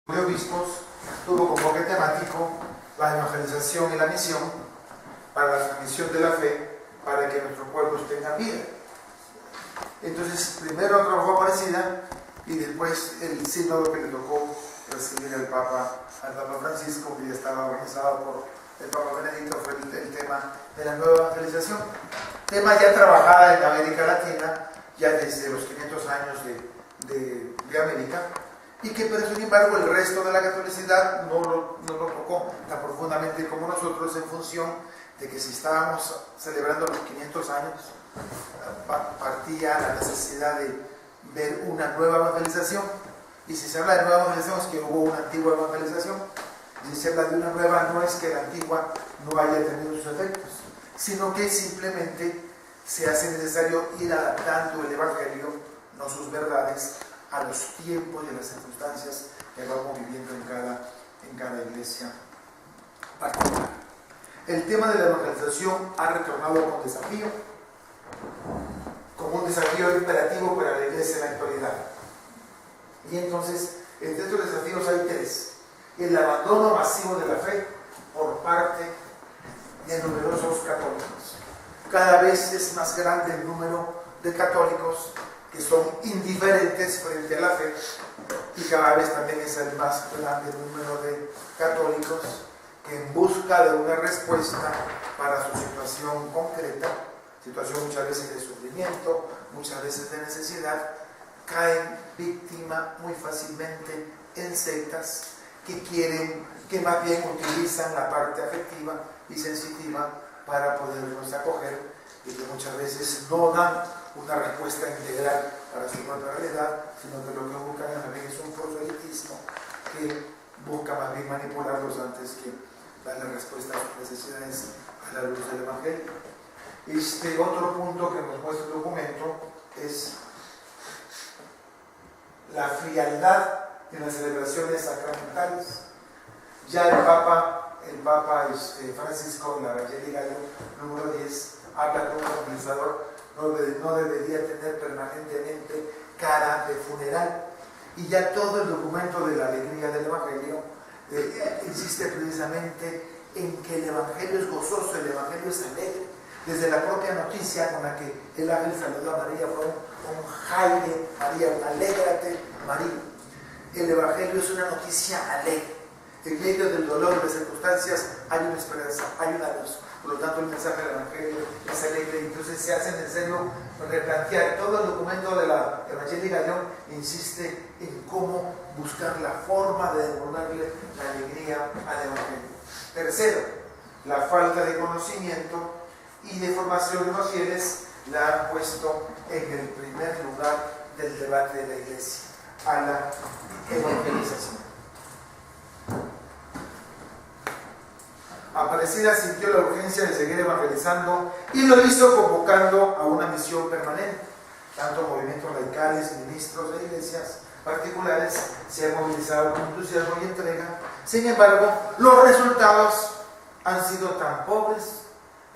de Obispos tuvo como enfoque temático la evangelización y la misión para la transmisión de la fe para que nuestros pueblos tengan vida. Entonces, primero trabajó Aparecida y después el sínodo que le tocó recibir al Papa Francisco, que ya estaba organizado por el Papa Benedicto, fue el tema de la nueva evangelización. Tema ya trabajada en América Latina, ya desde los 500 años de América, y que pero sin embargo el resto de la catolicidad no lo tocó tan profundamente como nosotros, en función de que si estábamos celebrando los 500 años, partía la necesidad de ver una nueva evangelización. Y si se habla de nueva evangelización es que hubo una antigua evangelización, y si se habla de una nueva no es que la antigua no haya tenido sus efectos, sino que simplemente se hace necesario ir adaptando el evangelio, no sus verdades, a los tiempos y a las circunstancias que vamos viviendo en cada iglesia particular. El tema de la evangelización ha retornado con desafío, como un desafío imperativo para la iglesia en la actualidad. Y entonces, entre estos desafíos hay tres: el abandono masivo de la fe por parte de numerosos católicos. Cada vez es más grande el número de católicos que son indiferentes frente a la fe, y cada vez también es el más grande número de católicos que, en busca de una respuesta para su situación concreta, situación muchas veces de sufrimiento, muchas veces de necesidad, caen víctima muy fácilmente en sectas que más bien utilizan la parte afectiva y sensitiva para podernos acoger, y que muchas veces no dan una respuesta integral para su propia realidad, sino que lo que buscan también es un proselitismo que busca más bien manipularlos antes que darle respuesta a sus necesidades a la luz del Evangelio. Otro punto que nos muestra el documento es la frialdad en las celebraciones sacramentales. Ya el Papa Francisco, en la Evangelii Gaudium número 10, habla que un evangelizador no debería tener permanentemente cara de funeral. Y ya todo el documento de la alegría del Evangelio insiste precisamente en que el Evangelio es gozoso, el Evangelio es alegre. Desde la propia noticia con la que el ángel saludó a María fue un jaire, María, alégrate, María. El Evangelio es una noticia alegre. En medio del dolor y las circunstancias hay una esperanza, hay una luz. Por lo tanto, el mensaje del Evangelio es alegre. Entonces se hace necesario replantear. Todo el documento de la Evangelii Gaudium insiste en cómo buscar la forma de devolverle la alegría al Evangelio. Tercero, la falta de conocimiento y de formación de los fieles la han puesto en el primer lugar del debate de la Iglesia, a la evangelización. Aparecida sintió la urgencia de seguir evangelizando y lo hizo convocando a una misión permanente. Tanto movimientos laicales, ministros de iglesias particulares se han movilizado con entusiasmo y entrega. Sin embargo, los resultados han sido tan pobres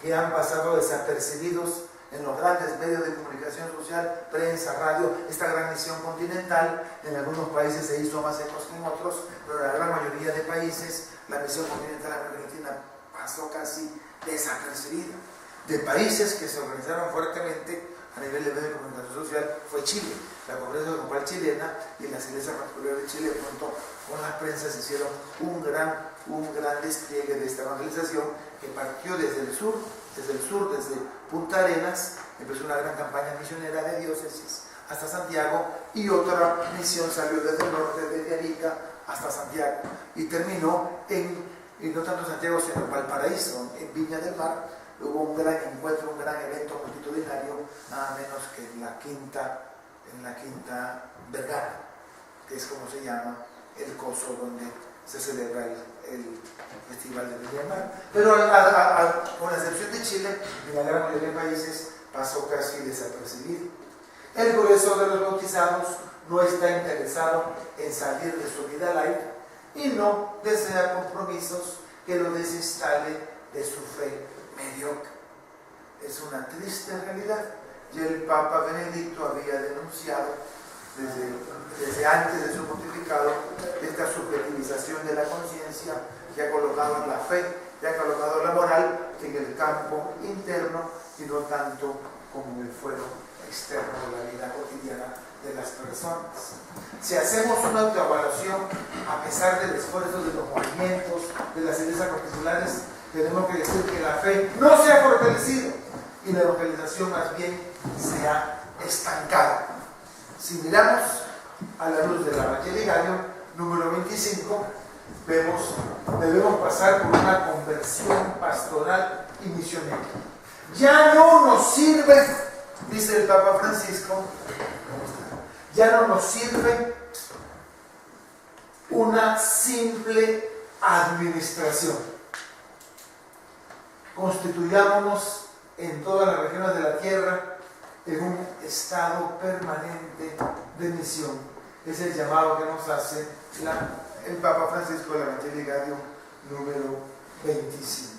que han pasado desapercibidos en los grandes medios de comunicación social, prensa, radio. Esta gran misión continental en algunos países se hizo más ecos que en otros, pero en la gran mayoría de países la misión continental argentina pasó casi desapercibida. De países que se organizaron fuertemente a nivel de medios de comunicación social fue Chile. La Conferencia Episcopal chilena y las iglesias particulares de Chile, junto con las prensas, hicieron un gran despliegue de esta evangelización que partió desde el sur, desde Punta Arenas. Empezó una gran campaña misionera de diócesis hasta Santiago, y otra misión salió desde el norte, desde Arica hasta Santiago, y terminó y no tanto Santiago, sino en Valparaíso, en Viña del Mar. Hubo un gran encuentro, un gran evento multitudinario, nada menos que en la quinta Vergara, que es como se llama el coso donde se celebra el Festival de Viña del Mar. Pero con la excepción de Chile, en la gran mayoría de países pasó casi desapercibido. El grueso de los bautizados no está interesado en salir de su vida laica y no desea compromisos que lo desinstale de su fe mediocre. Es una triste realidad. Y el Papa Benedicto había denunciado desde antes de su pontificado, esta subjetivización de la conciencia que ha colocado la fe, que ha colocado la moral en el campo interno y no tanto como en el fuero externo de la vida cotidiana de las personas. Si hacemos una autoevaluación, a pesar del esfuerzo de los movimientos, de las iglesias particulares, tenemos que decir que la fe no se ha fortalecido y la evangelización más bien se ha estancado. Si miramos a la luz del Evangelio número 25, debemos pasar por una conversión pastoral y misionera. Ya no nos sirve, dice el Papa Francisco, ya no nos sirve una simple administración. Constituyámonos en todas las regiones de la tierra en un estado permanente de misión. Es el llamado que nos hace el Papa Francisco del Evangelio número 25.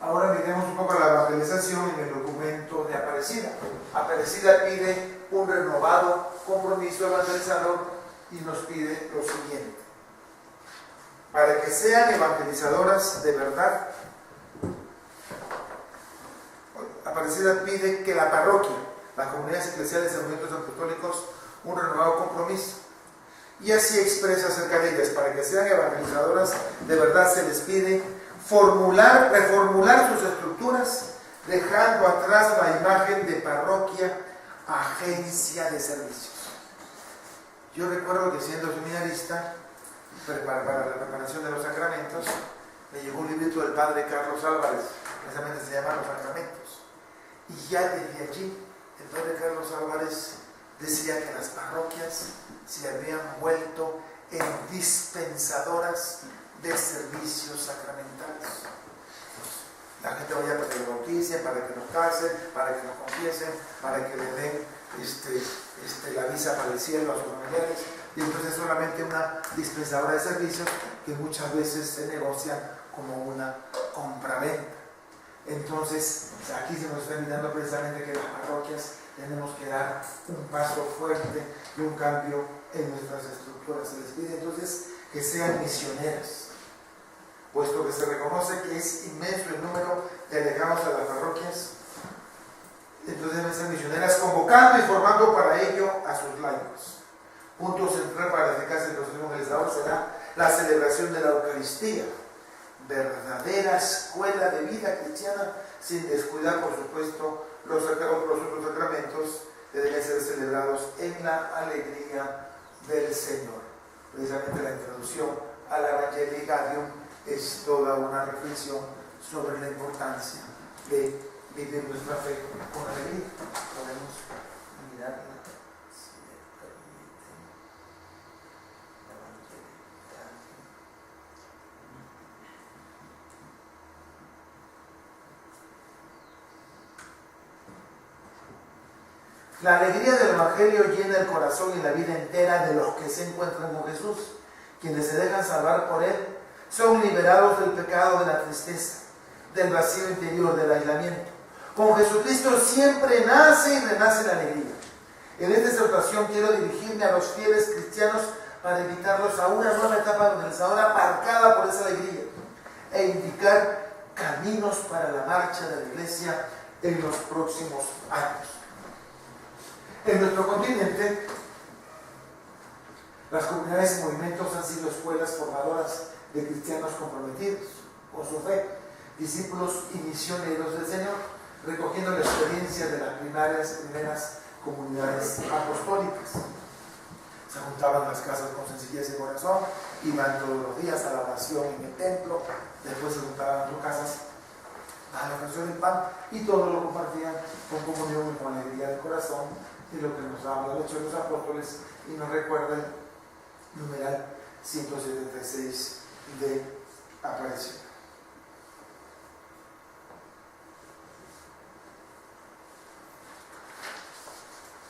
Ahora miremos un poco la evangelización en el documento de Aparecida. Aparecida pide un renovado compromiso evangelizador y nos pide lo siguiente: para que sean evangelizadoras de verdad, Aparecida pide que la parroquia, las comunidades eclesiales y movimientos apostólicos, un renovado compromiso. Y así expresa acerca de ellas: para que sean evangelizadoras de verdad se les pide reformular sus estructuras, dejando atrás la imagen de parroquia, agencia de servicios. Yo recuerdo que siendo seminarista, para la preparación de los sacramentos, me llegó un librito del padre Carlos Álvarez, precisamente se llama Los Sacramentos. Y ya desde allí, el padre Carlos Álvarez decía que las parroquias se habían vuelto en dispensadoras de servicios sacramentales. La gente vaya para que lo bauticen, para que nos casen, para que nos confiesen, para que le den la visa para el cielo a sus familiares, y entonces es solamente una dispensadora de servicios que muchas veces se negocian como una compraventa. Entonces aquí se nos está invitando precisamente que las parroquias tenemos que dar un paso fuerte y un cambio en nuestras estructuras. Se les pide entonces que sean misioneras, puesto que se reconoce que es inmenso el número de alegados a las parroquias. Entonces deben ser misioneras, convocando y formando para ello a sus laicos. Punto central para la eficacia del proceso evangelizador será la celebración de la Eucaristía, verdadera escuela de vida cristiana, sin descuidar, por supuesto, los otros sacramentos que deben ser celebrados en la alegría del Señor. Precisamente la introducción al Evangelii Gaudium es toda una reflexión sobre la importancia de vivir nuestra fe con alegría. Podemos mirarla, si me permiten. La alegría del Evangelio llena el corazón y la vida entera de los que se encuentran con Jesús. Quienes se dejan salvar por Él son liberados del pecado, de la tristeza, del vacío interior, del aislamiento. Con Jesucristo siempre nace y renace la alegría. En esta exhortación quiero dirigirme a los fieles cristianos para invitarlos a una nueva etapa evangelizadora marcada por esa alegría e indicar caminos para la marcha de la Iglesia en los próximos años. En nuestro continente, las comunidades y movimientos han sido escuelas formadoras de cristianos comprometidos con su fe, discípulos y misioneros del Señor, recogiendo la experiencia de las primeras comunidades apostólicas. Se juntaban en las casas con sencillez de corazón, iban todos los días a la oración en el templo, después se juntaban en sus casas a la oración del pan y todos lo compartían con comunión y con alegría de corazón, y lo que nos habla el hecho de los apóstoles y nos recuerda el numeral 176 de Aparición.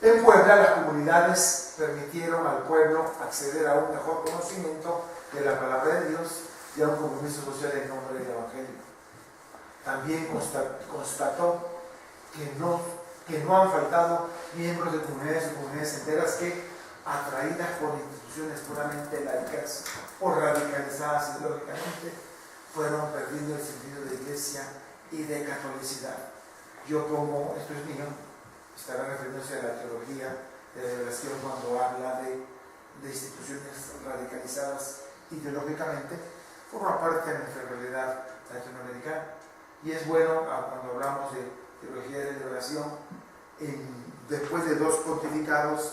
En Puebla, las comunidades permitieron al pueblo acceder a un mejor conocimiento de la palabra de Dios y a un compromiso social en nombre del Evangelio. También constató que no han faltado miembros de comunidades y comunidades enteras que, atraídas por instituciones puramente laicas o radicalizadas ideológicamente, fueron perdiendo el sentido de iglesia y de catolicidad. Yo pongo, esto es mío, estará refiriéndose a la teología de revelación cuando habla de instituciones radicalizadas ideológicamente, forma parte de nuestra realidad latinoamericana. Y es bueno, cuando hablamos de teología de revelación, después de dos pontificados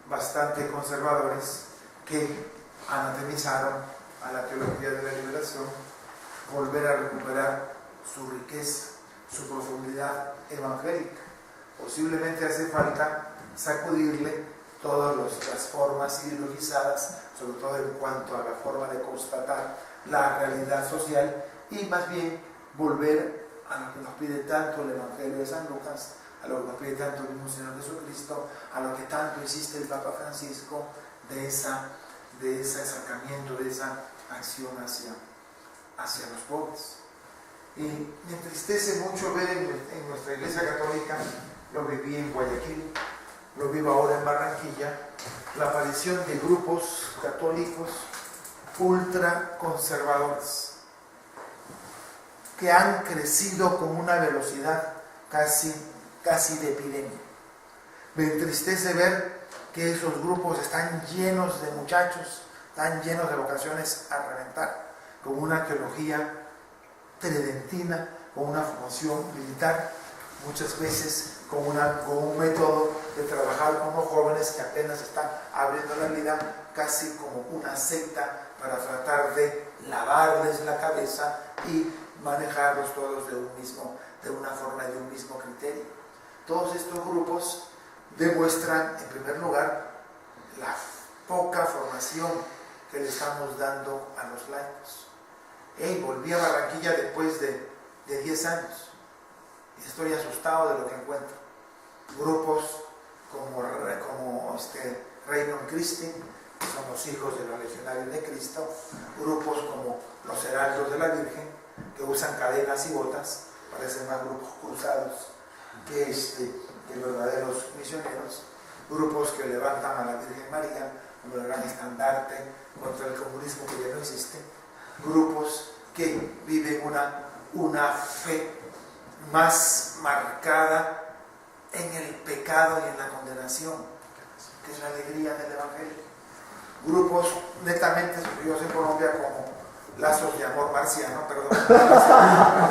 bastante conservadores que anatemizaron a la teología de la liberación, volver a recuperar su riqueza, su profundidad evangélica. Posiblemente hace falta sacudirle todas las formas ideologizadas, sobre todo en cuanto a la forma de constatar la realidad social, y más bien volver a lo que nos pide tanto el Evangelio de San Lucas, a lo que nos pide tanto el mismo Señor Jesucristo, a lo que tanto insiste el Papa Francisco, de ese acercamiento, de esa acción hacia los pobres. Y me entristece mucho ver en nuestra Iglesia Católica, lo viví en Guayaquil, lo vivo ahora en Barranquilla, la aparición de grupos católicos ultraconservadores que han crecido con una velocidad casi de epidemia. Me entristece ver que esos grupos están llenos de muchachos, están llenos de vocaciones a reventar, con una teología tridentina, con una formación militar, muchas veces con un método de trabajar con los jóvenes que apenas están abriendo la vida, casi como una secta, para tratar de lavarles la cabeza y manejarlos todos de una forma y de un mismo criterio. Todos estos grupos demuestran, en primer lugar, la poca formación que le estamos dando a los laicos. Volví a Barranquilla después de 10 años y estoy asustado de lo que encuentro. Grupos como Regnum Christi, que son los hijos de los legionarios de Cristo, grupos como los Heraldos de la Virgen, que usan cadenas y botas, parecen más grupos cruzados que verdaderos misioneros, grupos que levantan a la Virgen María como el gran estandarte contra el comunismo que ya no existe, grupos que viven una fe más marcada en el pecado y en la condenación, que es la alegría del Evangelio. Grupos netamente surgidos en Colombia como lazos de amor marciano,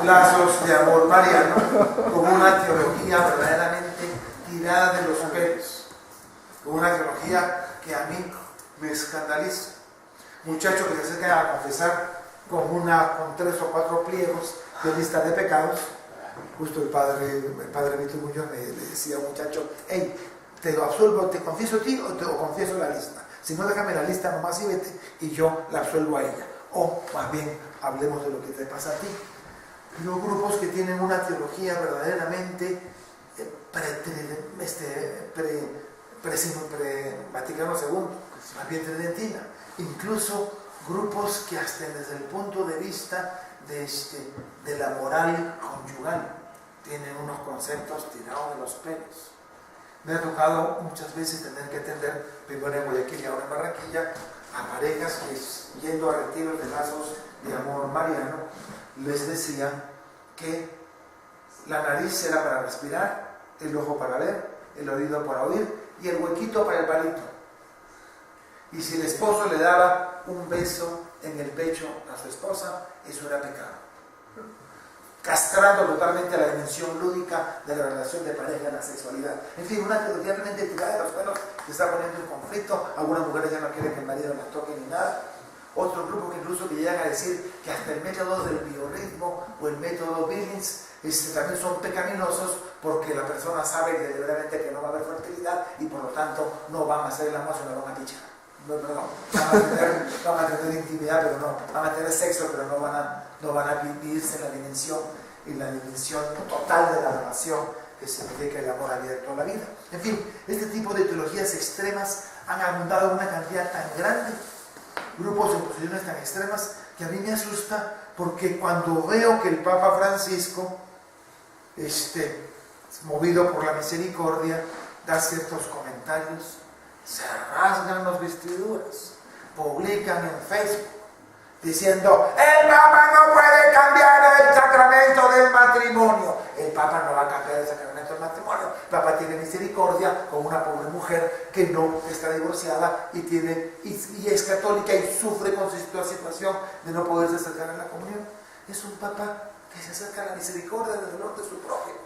lazos de amor mariano, con una teología verdaderamente tirada de los pelos, con una teología que a mí me escandaliza. Muchachos que se acercan a confesar con 3 o 4 pliegos de lista de pecados. Justo el padre Víctor Muñoz le decía a un muchacho: hey, te lo absuelvo, te confieso a ti o te confieso la lista. Si no, déjame la lista nomás y vete, y yo la absuelvo a ella. O más bien, hablemos de lo que te pasa a ti. Los grupos que tienen una teología verdaderamente Vaticano II, más bien tridentina. Incluso grupos que hasta desde el punto de vista de la moral conyugal tienen unos conceptos tirados de los pelos. Me ha tocado muchas veces tener que atender, primero en Guayaquil y ahora en Barranquilla, a parejas que, yendo a retiros de lazos de amor mariano, les decían que la nariz era para respirar, el ojo para ver, el oído para oír y el huequito para el palito. Y si el esposo le daba un beso en el pecho a su esposa, eso era pecado, castrando totalmente la dimensión lúdica de la relación de pareja en la sexualidad. En fin, una teología realmente tirada de los pelos que está poniendo en conflicto. Algunas mujeres ya no quieren que el marido las toque ni nada. Otros grupos que incluso llegan a decir que hasta el método del biorritmo o el método Billings también son pecaminosos, porque la persona sabe deliberadamente que no va a haber fertilidad y por lo tanto no van a hacer el amor, sino van a pichar. Van a tener intimidad, pero no, van a tener sexo, pero no van a vivirse en la dimensión total de la relación que significa el amor abierto a la vida. En fin, este tipo de teologías extremas han abundado en una cantidad tan grande, grupos en posiciones tan extremas, que a mí me asusta, porque cuando veo que el Papa Francisco, movido por la misericordia, da ciertos comentarios, se rasgan las vestiduras, publican en Facebook, diciendo, el Papa no puede cambiar el sacramento del matrimonio. El Papa no va a cambiar el sacramento del matrimonio. El Papa tiene misericordia con una pobre mujer que no está divorciada y es católica y sufre con la situación de no poderse acercar a la comunión. Es un Papa que se acerca a la misericordia del dolor de su prójimo.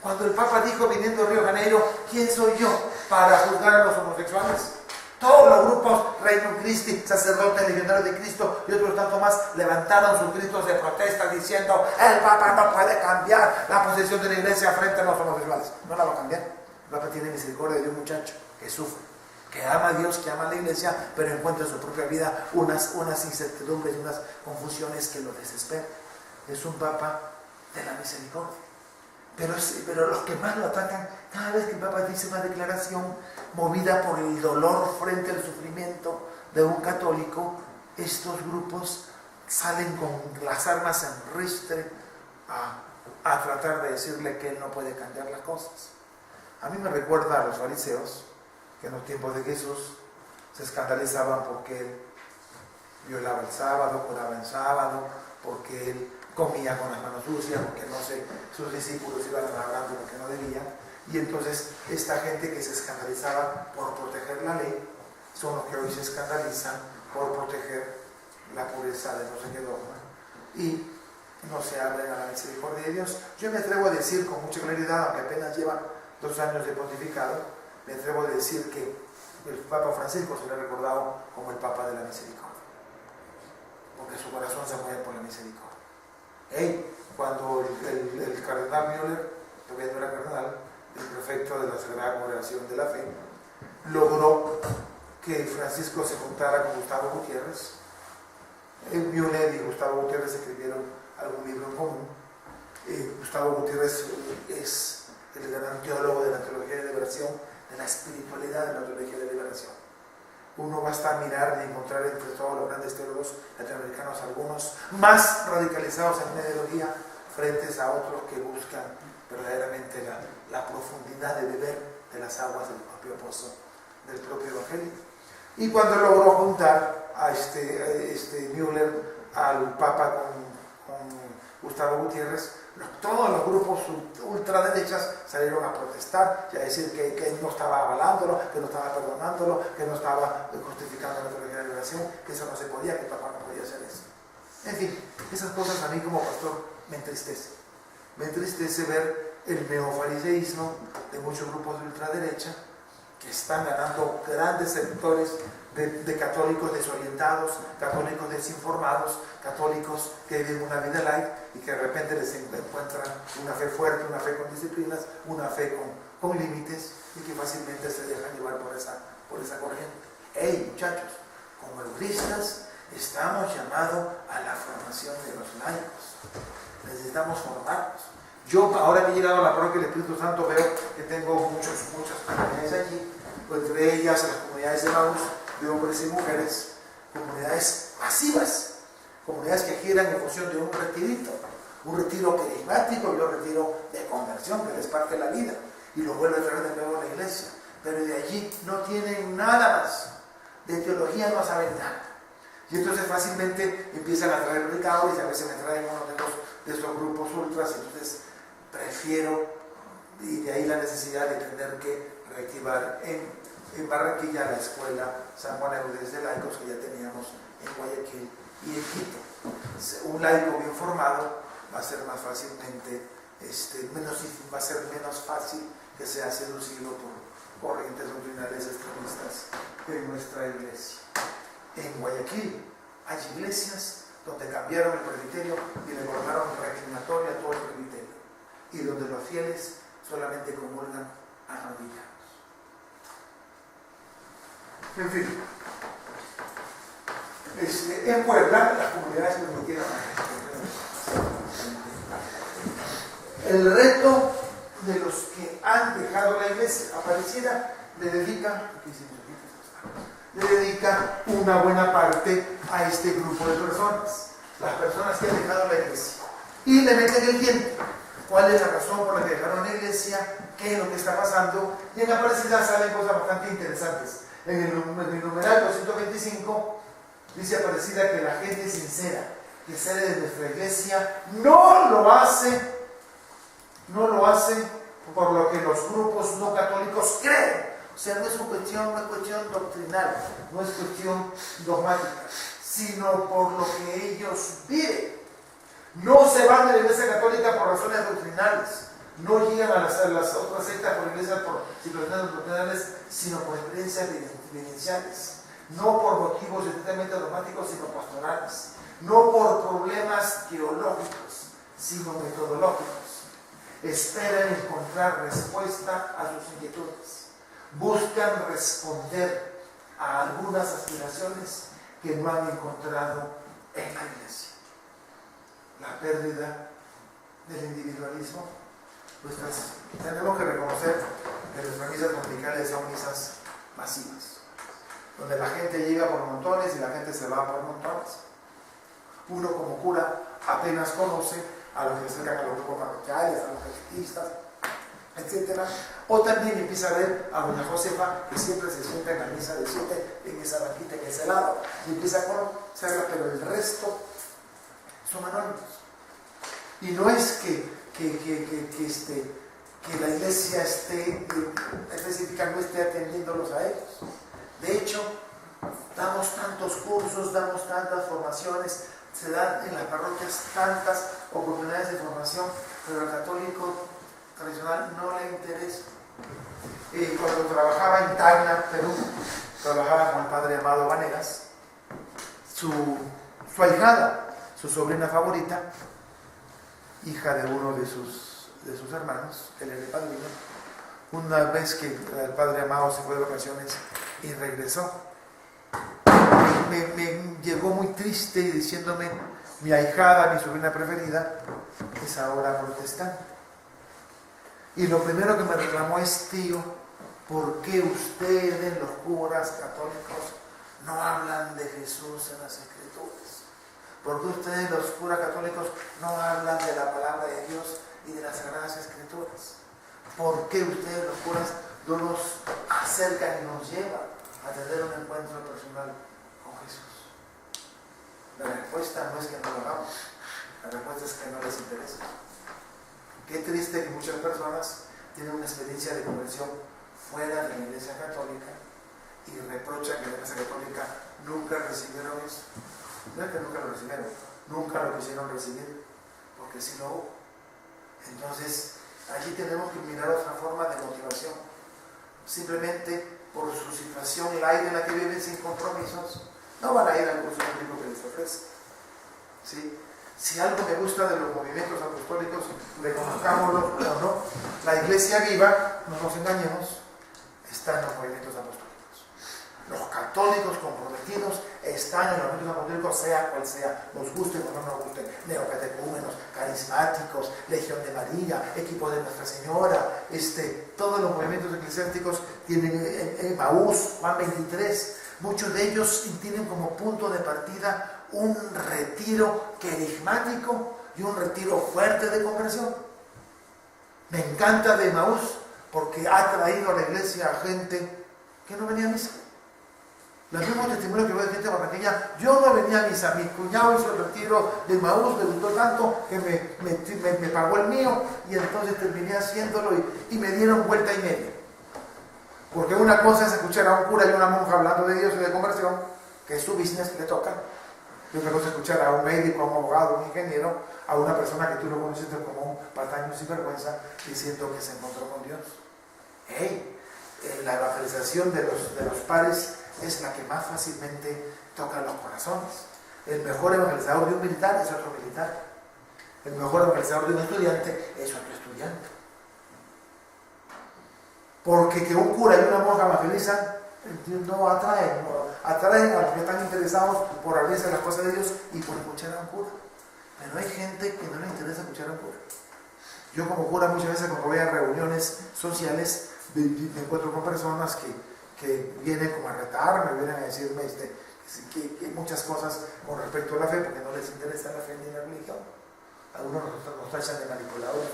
Cuando el Papa dijo, viniendo a Río de Janeiro, ¿quién soy yo para juzgar a los homosexuales? Todos los grupos, Reino Christi, Sacerdotes Legionarios de Cristo y otros tanto más, levantaron sus gritos de protesta diciendo, el Papa no puede cambiar la posición de la Iglesia frente a los homosexuales. No la va a cambiar. El Papa tiene misericordia de un muchacho que sufre, que ama a Dios, que ama a la Iglesia, pero encuentra en su propia vida unas incertidumbres y unas confusiones que lo desesperan. Es un Papa de la misericordia. Pero los que más lo atacan, cada vez que el Papa dice una declaración movida por el dolor frente al sufrimiento de un católico, estos grupos salen con las armas en ristre a tratar de decirle que él no puede cambiar las cosas. A mí me recuerda a los fariseos, que en los tiempos de Jesús se escandalizaban porque él violaba el sábado, curaba en sábado, porque él comía con las manos sucias, porque sus discípulos iban hablando lo que no debían. Y entonces esta gente que se escandalizaba por proteger la ley son los que hoy se escandalizan por proteger la pureza de no sé qué dogma y no se abren a la misericordia de Dios. Yo me atrevo a decir con mucha claridad, aunque apenas lleva 2 años de pontificado, me atrevo a decir que el Papa Francisco se le ha recordado como el Papa de la misericordia, porque su corazón se mueve por la misericordia. Cuando el cardenal Müller, todavía no era cardenal, el prefecto de la Sagrada Congregación de la Fe, logró que Francisco se juntara con Gustavo Gutiérrez. Müller y Gustavo Gutiérrez escribieron algún libro en común. Gustavo Gutiérrez es el gran teólogo de la teología de liberación, de la espiritualidad de la teología de liberación. Uno basta a mirar y encontrar entre todos los grandes teólogos latinoamericanos algunos más radicalizados en la ideología frente a otros que buscan verdaderamente la profundidad de beber de las aguas del propio pozo, del propio evangelio. Y cuando logró juntar a Müller al Papa con Gustavo Gutiérrez, todos los grupos ultraderechas salieron a protestar y a decir que él no estaba avalándolo, que no estaba perdonándolo, que no estaba justificando la teología de la liberación, que eso no se podía, que el Papa no podía hacer eso. En fin, esas cosas a mí como pastor me entristecen. Me entristece ver el neofariseísmo de muchos grupos de ultraderecha que están ganando grandes sectores de católicos desorientados, católicos desinformados, católicos que viven una vida light y que de repente les encuentran una fe fuerte, una fe con disciplinas, una fe con límites y que fácilmente se dejan llevar por esa corriente. Muchachos, como eucaristas estamos llamados a la formación de los laicos. Necesitamos formarnos. Yo, ahora que he llegado a la parroquia del Espíritu Santo, veo que tengo muchas comunidades allí, entre ellas las comunidades de Maús, de hombres y mujeres, comunidades masivas, comunidades que giran en función de un retirito, un retiro carismático y un retiro de conversión que les parte la vida y los vuelve a traer de nuevo a la iglesia, pero de allí no tienen nada más, de teología no saben nada. Y entonces fácilmente empiezan a traer predicadores y a veces me traen uno de esos grupos ultras, entonces prefiero, y de ahí la necesidad de tener que reactivar en Barranquilla la escuela San Juan Eudes de laicos que ya teníamos en Guayaquil y en Quito. Un laico bien formado va a ser más fácilmente, va a ser menos fácil que sea seducido por corrientes doctrinales extremistas en nuestra iglesia. En Guayaquil hay iglesias donde cambiaron el presbiterio y le colocaron reclinatorio a todo el presbiterio y donde los fieles solamente comulgan arrodillados. En fin, en Puebla las comunidades permitieron el reto de los que han dejado la iglesia. Apareciera le dedica una buena parte a este grupo de personas, las personas que han dejado la iglesia, y le meten el diente. ¿Cuál es la razón por la que dejaron la iglesia? ¿Qué es lo que está pasando? Y en la parecida salen cosas bastante interesantes. En el numeral 225 dice Aparecida que la gente sincera que sale de nuestra iglesia no lo hace por lo que los grupos no católicos creen. O sea, no es cuestión doctrinal, no es cuestión dogmática, sino por lo que ellos viven. No se van de la iglesia católica por razones doctrinales, no llegan a las otras sectas por iglesias por situaciones doctrinales, sino por experiencias vivenciales. No por motivos estrictamente dogmáticos, sino pastorales. No por problemas teológicos, sino metodológicos. Esperan encontrar respuesta a sus inquietudes. Buscan responder a algunas aspiraciones que no han encontrado en la iglesia. La pérdida del individualismo. Tenemos que reconocer que nuestras misas dominicales son misas masivas, donde la gente llega por montones y la gente se va por montones. Uno como cura apenas conoce a los que se acercan a los grupos parroquiales, a los catequistas, etc. O también empieza a ver a doña Josefa, que siempre se sienta en la misa de 7, en esa banquita, en ese lado, y empieza a conocerla, pero el resto son anónimos. Y no es que la iglesia específica no esté atendiéndolos a ellos. De hecho, damos tantos cursos, damos tantas formaciones, se dan en las parroquias tantas oportunidades de formación, pero al católico tradicional no le interesa. Cuando trabajaba en Tacna, Perú, trabajaba con el padre Amado Vanegas, su ahijada, su sobrina favorita, hija de uno de sus hermanos, él era el padrino. Una vez que el padre Amado se fue de vacaciones y regresó, me llegó muy triste y diciéndome: mi ahijada, mi sobrina preferida, es ahora protestante. Y lo primero que me reclamó es: tío, ¿por qué ustedes, los curas católicos, no hablan de Jesús en las Escrituras? ¿Por qué ustedes, los curas católicos, no hablan de la palabra de Dios y de las Sagradas Escrituras? ¿Por qué ustedes, los curas, no nos acercan y nos llevan a tener un encuentro personal con Jesús? La respuesta no es que no lo hagamos, la respuesta es que no les interesa. Qué triste que muchas personas tienen una experiencia de conversión fuera de la Iglesia Católica y reprochan que la Iglesia Católica nunca recibieron eso. No es que nunca lo recibieron, nunca lo quisieron recibir, porque sí lo hubo. Entonces, allí tenemos que mirar otra forma de motivación. Simplemente por su situación light en la que viven sin compromisos, no van a ir al curso bíblico que les ofrece. ¿Sí? Si algo me gusta de los movimientos apostólicos, reconozcámoslo o no, la iglesia viva, no nos engañemos, está en los movimientos apostólicos. Los católicos comprometidos están en los movimientos apostólicos, sea cual sea, nos guste o no nos guste, neocatecúmenos, carismáticos, Legión de María, Equipo de Nuestra Señora, todos los movimientos eclesiásticos tienen Maús, Juan 23, muchos de ellos tienen como punto de partida un retiro querigmático y un retiro fuerte de conversión. Me encanta de Maús porque ha traído a la iglesia a gente que no venía a misa. Los mismos testimonios que veo de gente barranqueña: yo no venía a misa, mi cuñado hizo el retiro de Maús, me gustó tanto que me pagó el mío, y entonces terminé haciéndolo y me dieron vuelta y media. Porque una cosa es escuchar a un cura y una monja hablando de Dios y de conversión, que es su business, que le toca. Y otra cosa es escuchar a un médico, a un abogado, a un ingeniero, a una persona que tú lo conoces como un pataño sin vergüenza, diciendo que se encontró con Dios. La evangelización de los pares es la que más fácilmente toca los corazones. El mejor evangelizador de un militar es otro militar. El mejor evangelizador de un estudiante es otro estudiante. Porque que un cura y una monja evangelizan no atraen a los que están interesados por abrirse las cosas de Dios y por escuchar a un cura. Pero hay gente que no le interesa escuchar a un cura. Yo como cura muchas veces, cuando voy a reuniones sociales, me encuentro con personas que vienen como a retarme, vienen a decirme que muchas cosas con respecto a la fe, porque no les interesa la fe ni la religión. Algunos nos tachan de manipuladores.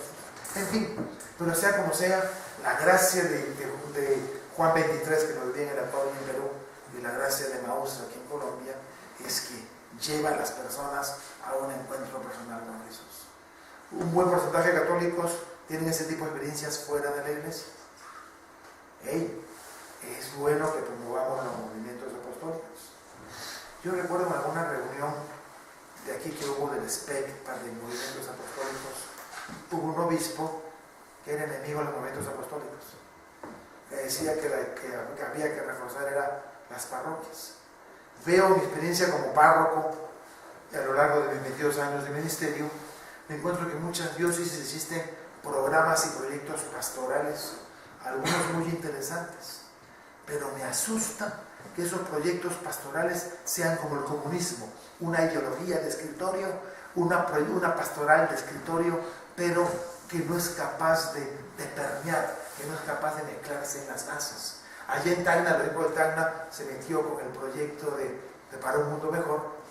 En fin, pero sea como sea, la gracia de Juan 23, que nos viene en el Ecuador y en Perú, y la gracia de Maús aquí en Colombia, es que lleva a las personas a un encuentro personal con Jesús. Un buen porcentaje de católicos tienen ese tipo de experiencias fuera de la iglesia. Es bueno que promovamos los movimientos apostólicos. Yo recuerdo en alguna reunión de aquí que hubo del SPEC para los movimientos apostólicos, hubo un obispo que era enemigo de los movimientos apostólicos, que decía que había que reforzar era las parroquias. Veo mi experiencia como párroco y a lo largo de mis 22 años de ministerio, me encuentro que en muchas diócesis existen programas y proyectos pastorales, algunos muy interesantes, pero me asusta que esos proyectos pastorales sean como el comunismo, una ideología de escritorio, una pastoral de escritorio, pero que no es capaz de permear, que no es capaz de mezclarse en las masas. Allí en Tacna, el obispo de Tacna se metió con el proyecto de Para un Mundo Mejor,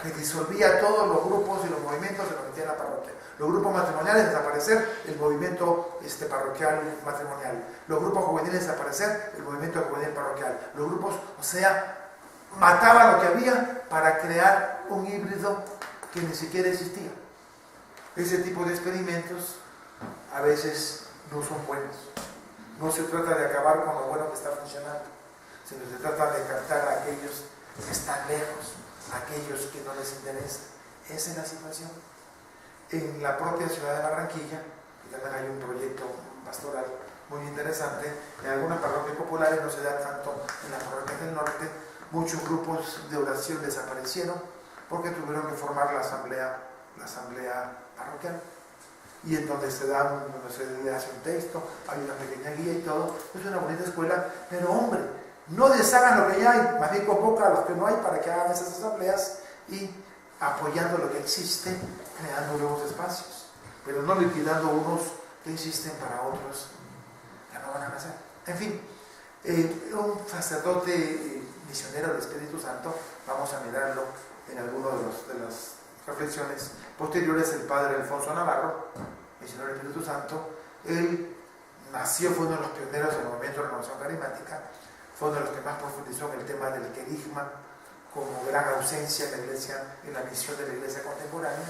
que disolvía todos los grupos y los movimientos, se los metía en la parroquia. Los grupos matrimoniales desaparecer, el movimiento parroquial matrimonial. Los grupos juveniles desaparecer, el movimiento juvenil parroquial. Los grupos, o sea, mataba lo que había para crear un híbrido que ni siquiera existía. Ese tipo de experimentos a veces no son buenos. No se trata de acabar con lo bueno que está funcionando, sino se trata de captar a aquellos que están lejos, a aquellos que no les interesa. Esa es la situación. En la propia ciudad de Barranquilla, y también hay un proyecto pastoral muy interesante, en algunas parroquias populares no se da tanto, en las parroquias del norte, muchos grupos de oración desaparecieron porque tuvieron que formar la asamblea parroquial. Y en donde se le hace un texto, hay una pequeña guía y todo, es una bonita escuela, pero hombre, no deshagan lo que ya hay, más bien convoca a los que no hay para que hagan esas asambleas y apoyando lo que existe, creando nuevos espacios, pero no liquidando unos que existen para otros que no van a hacer. En fin, un sacerdote misionero del Espíritu Santo, vamos a mirarlo en alguno de las reflexiones posteriores, el padre Alfonso Navarro, misionero del Espíritu Santo. Él nació, fue uno de los pioneros del movimiento de renovación carismática, fue uno de los que más profundizó en el tema del querigma como gran ausencia en la iglesia, en la misión de la iglesia contemporánea.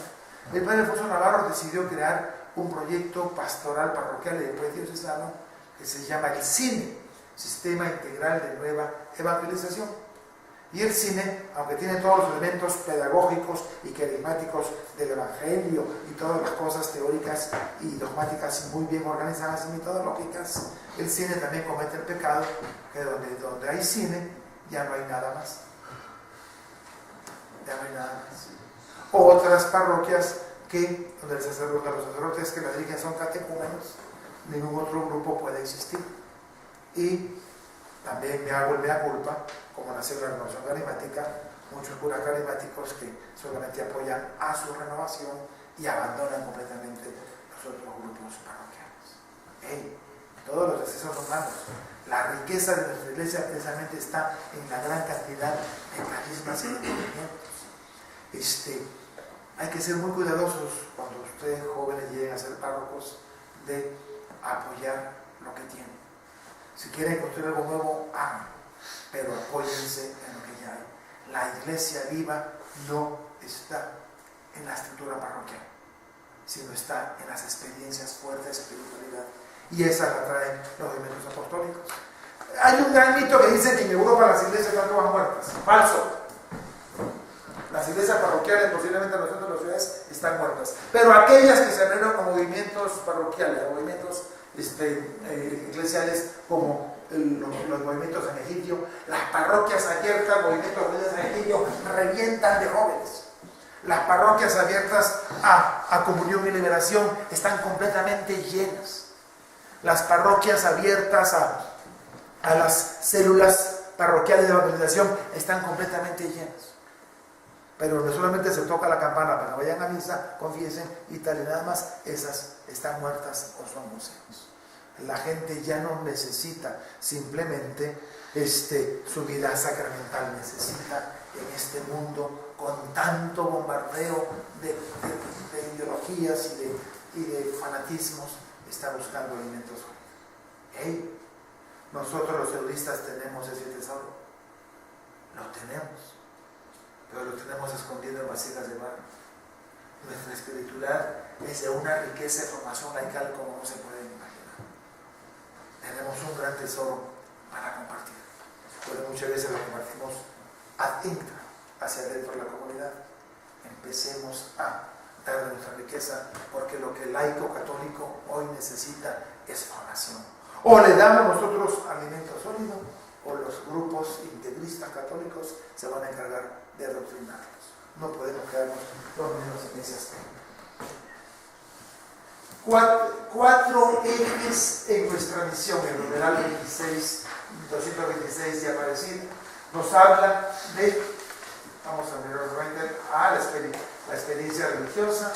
El padre Alfonso Navarro decidió crear un proyecto pastoral parroquial y después diocesano que se llama el CINE, Sistema Integral de Nueva Evangelización. Y el CINE, aunque tiene todos los elementos pedagógicos y carismáticos del Evangelio y todas las cosas teóricas y dogmáticas muy bien organizadas y metodológicas, el CINE también comete el pecado que donde hay CINE ya no hay nada más. Ya no hay nada más. Otras parroquias donde los sacerdotes que la dirigen son catecúmenos, ningún otro grupo puede existir. Y también me hago el mea culpa, como nació la renovación carismática, muchos curas carismáticos que solamente apoyan a su renovación y abandonan completamente los otros grupos parroquiales. Todos los excesos humanos, la riqueza de nuestra iglesia precisamente está en la gran cantidad de carismas y de movimientos. Hay que ser muy cuidadosos cuando ustedes jóvenes lleguen a ser párrocos de apoyar lo que tienen. Si quieren construir algo nuevo, hagan, pero apóyense en lo que ya hay. La iglesia viva no está en la estructura parroquial, sino está en las experiencias fuertes de espiritualidad. Y esa la traen los movimientos apostólicos. Hay un gran mito que dice que en Europa las iglesias están todas muertas. Falso. Las iglesias parroquiales, posiblemente en los centros de las ciudades, están muertas. Pero aquellas que se abrieron con movimientos parroquiales, movimientos eclesiales como los movimientos en Egipto, las parroquias abiertas, movimientos en Egipto, revientan de jóvenes. Las parroquias abiertas a comunión y liberación están completamente llenas. Las parroquias abiertas a las células parroquiales de evangelización están completamente llenas. Pero no solamente se toca la campana para que vayan a misa, confiesen y tal y nada más, esas están muertas o son museos. La gente ya no necesita simplemente su vida sacramental, necesita en este mundo con tanto bombardeo de ideologías y de fanatismos, está buscando alimentos. Hey, nosotros los eudistas tenemos ese tesoro, lo tenemos, pero lo tenemos escondido en vasijas de barro. Nuestra espiritualidad es de una riqueza de formación laical como no se puede imaginar. Tenemos un gran tesoro para compartir, pero muchas veces lo compartimos ad intra, hacia adentro de la comunidad. Empecemos a dar de nuestra riqueza, porque lo que el laico católico hoy necesita es formación. O le damos nosotros alimento sólido, o los grupos integristas católicos se van a encargar de adoctrinarlos. No podemos quedarnos dormidos en ese aspecto. 4 ejes en nuestra misión. El numeral 226 de Aparecida nos habla de, vamos a ver nuevamente, la experiencia religiosa,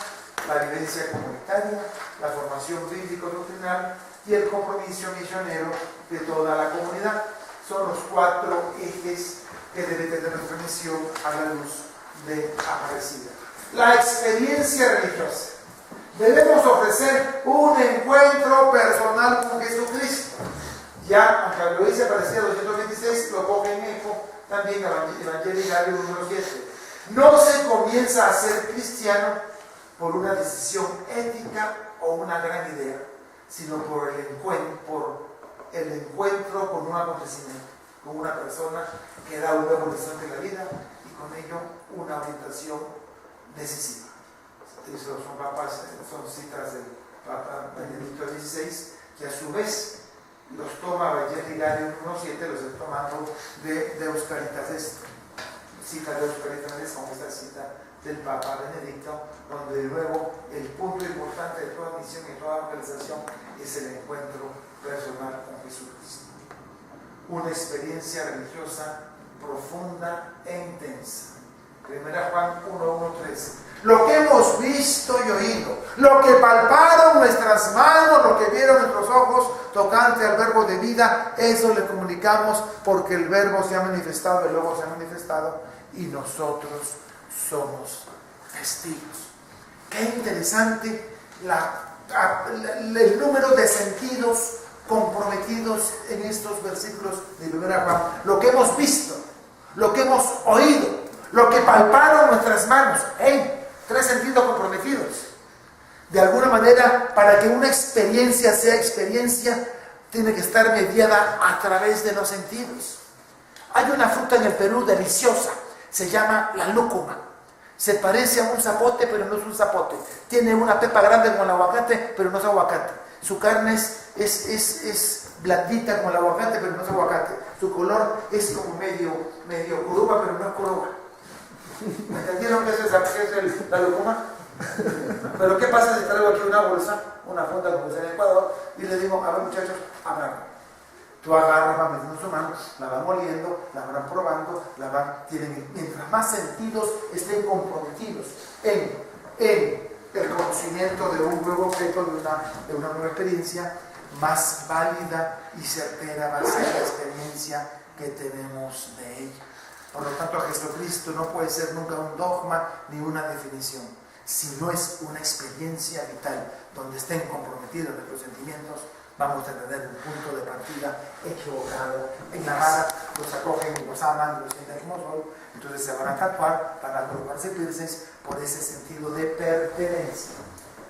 la vivencia comunitaria, la formación bíblico-doctrinal y el compromiso misionero de toda la comunidad. Son los 4 ejes que debe tener nuestra misión a la luz de Aparecida. La experiencia religiosa. Debemos ofrecer un encuentro personal con Jesucristo. Ya, aunque lo dice Aparecida 226, lo coge en eco también Evangeliario número 7. No se comienza a ser cristiano por una decisión ética o una gran idea, sino por el encuentro con un acontecimiento, con una persona que da una evolución de la vida y con ello una orientación decisiva. Son citas del Papa Benedicto XVI, que a su vez los toma Evangeliario número 7, los está tomando de Deus Caritas Est, cita Deus Caritas Est con esta cita del Papa Benedicto, donde de nuevo el punto importante de toda misión y toda evangelización es el encuentro personal con Jesucristo. Una experiencia religiosa profunda e intensa. 1 Juan 1:13. Lo que hemos visto y oído, lo que palparon nuestras manos, lo que vieron nuestros ojos tocante al verbo de vida, eso le comunicamos porque el verbo se ha manifestado, el lobo se ha manifestado y nosotros somos testigos. Qué interesante el número de sentidos comprometidos en estos versículos de 1 Juan. Lo que hemos visto, lo que hemos oído, lo que palparon nuestras manos. 3 sentidos comprometidos. De alguna manera, para que una experiencia sea experiencia, tiene que estar mediada a través de los sentidos. Hay una fruta en el Perú deliciosa, se llama la lúcuma. Se parece a un zapote, pero no es un zapote. Tiene una pepa grande como el aguacate, pero no es aguacate. Su carne es blandita como el aguacate, pero no es aguacate. Su color es como medio curuba, pero no es curuba. ¿Me entendieron qué es la lúcuma? Pero ¿qué pasa si traigo aquí una bolsa, una funda como es en Ecuador, y le digo, a ver muchachos, abran? Tú agarras, van metiendo su mano, la van oliendo, la van probando, mientras más sentidos estén comprometidos en el conocimiento de un nuevo objeto, de una nueva experiencia, más válida y certera va a ser la experiencia que tenemos de ella. Por lo tanto, Jesucristo no puede ser nunca un dogma ni una definición, sino es una experiencia vital donde estén comprometidos nuestros sentimientos. Vamos a tener un punto de partida equivocado. En la masa los acogen, los aman, los sienten como son, entonces se van a tatuar, van a colocarse piercings por ese sentido de pertenencia.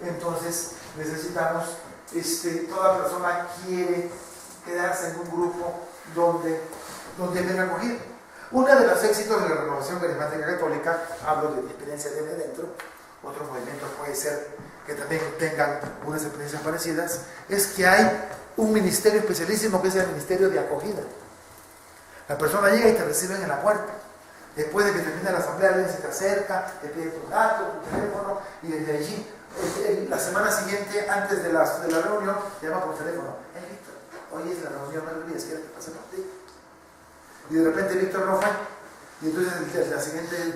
Entonces necesitamos, toda persona quiere quedarse en un grupo donde venga acogido. Uno de los éxitos de la renovación carismática católica, hablo de mi experiencia desde dentro, otros movimientos puede ser que también tengan unas experiencias parecidas, es que hay un ministerio especialísimo que es el ministerio de acogida. La persona llega y te reciben en la puerta. Después de que termine la asamblea, alguien se te acerca, te pide tus datos, tu teléfono, y desde allí, la semana siguiente, antes de la reunión, te llama por teléfono. Víctor, hoy es la reunión, no olvides, ¿quieres que pase por ti? Y de repente Víctor no fue. Y entonces la siguiente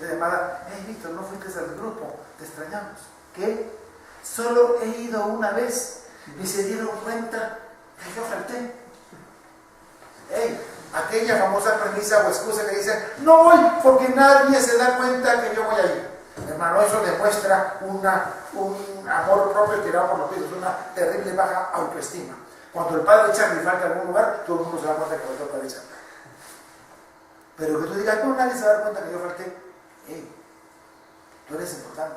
llamada, Víctor, no fuiste al grupo, te extrañamos. ¿Qué? Solo he ido una vez y se dieron cuenta que yo falté. aquella famosa premisa o excusa que dicen, no voy porque nadie se da cuenta que yo voy a ir. Hermano, eso demuestra un amor propio tirado por los pies, una terrible baja autoestima. Cuando el padre Charlie falta en algún lugar, todo el mundo se da cuenta que faltó el padre Charlie. Pero que tú digas, no, nadie se va a dar cuenta que yo falté. Hey, tú eres importante.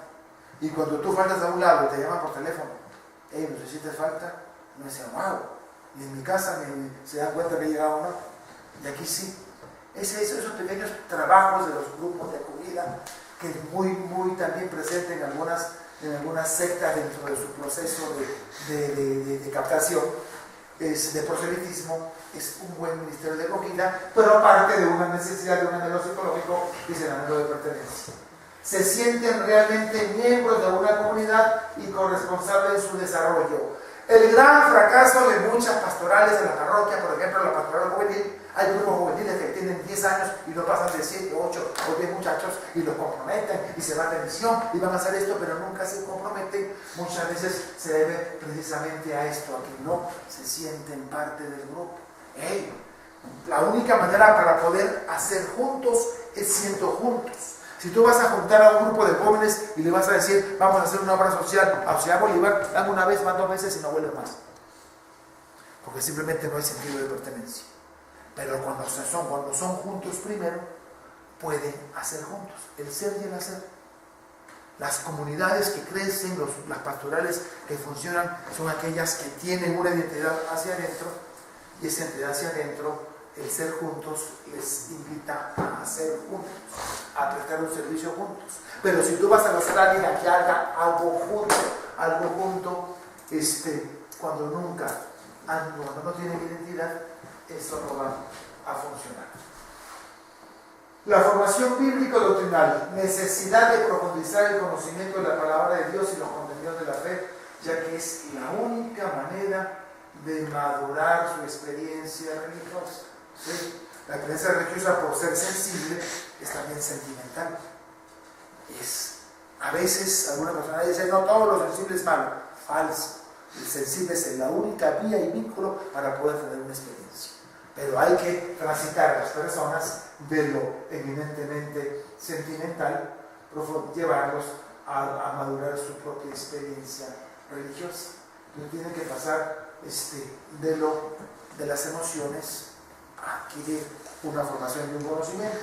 Y cuando tú faltas a un lado y te llaman por teléfono, hey, ¿no necesitas falta? No dicen, wow, ni en mi casa ni se dan cuenta que he llegado o no. Y aquí sí. Esos pequeños trabajos de los grupos de acogida, que es muy también presente en algunas sectas dentro de su proceso de captación, de proselitismo, es un buen ministerio de acogida, pero aparte de una necesidad de un anhelo psicológico y se anhelo de pertenencia. Se sienten realmente miembros de una comunidad y corresponsables en su desarrollo. El gran fracaso de muchas pastorales de la parroquia, por ejemplo la pastoral juvenil, hay grupos juveniles que tienen 10 años y no pasan de 7, 8 o 10 muchachos y los comprometen y se van de misión y van a hacer esto, pero nunca se comprometen. Muchas veces se debe precisamente a esto, a que no se sienten parte del grupo. Hey, la única manera para poder hacer juntos es siendo juntos. Si tú vas a juntar a un grupo de jóvenes y le vas a decir, vamos a hacer una obra social a Ciudad Bolívar, dan una vez, van 2 veces y no vuelven más. Porque simplemente no hay sentido de pertenencia. Pero cuando son juntos primero, pueden hacer juntos, el ser y el hacer. Las comunidades que crecen, las pastorales que funcionan, son aquellas que tienen una identidad hacia adentro, y esa identidad hacia adentro, el ser juntos, les invita a hacer juntos, a prestar un servicio juntos. Pero si tú vas a hacer a alguien a que haga algo junto, cuando no tienen identidad, eso no va a funcionar. La formación bíblico-doctrinal, necesidad de profundizar el conocimiento de la palabra de Dios y los contenidos de la fe, ya que es la única manera de madurar su experiencia religiosa. ¿Sí? La experiencia religiosa, por ser sensible, es también sentimental. A veces alguna persona dice, no, todo lo sensible es malo. Falso. El sensible es la única vía y vínculo para poder tener una experiencia. Pero hay que transitar a las personas de lo eminentemente sentimental, llevarlos a madurar su propia experiencia religiosa. Entonces tienen que pasar de las emociones a adquirir una formación y un conocimiento.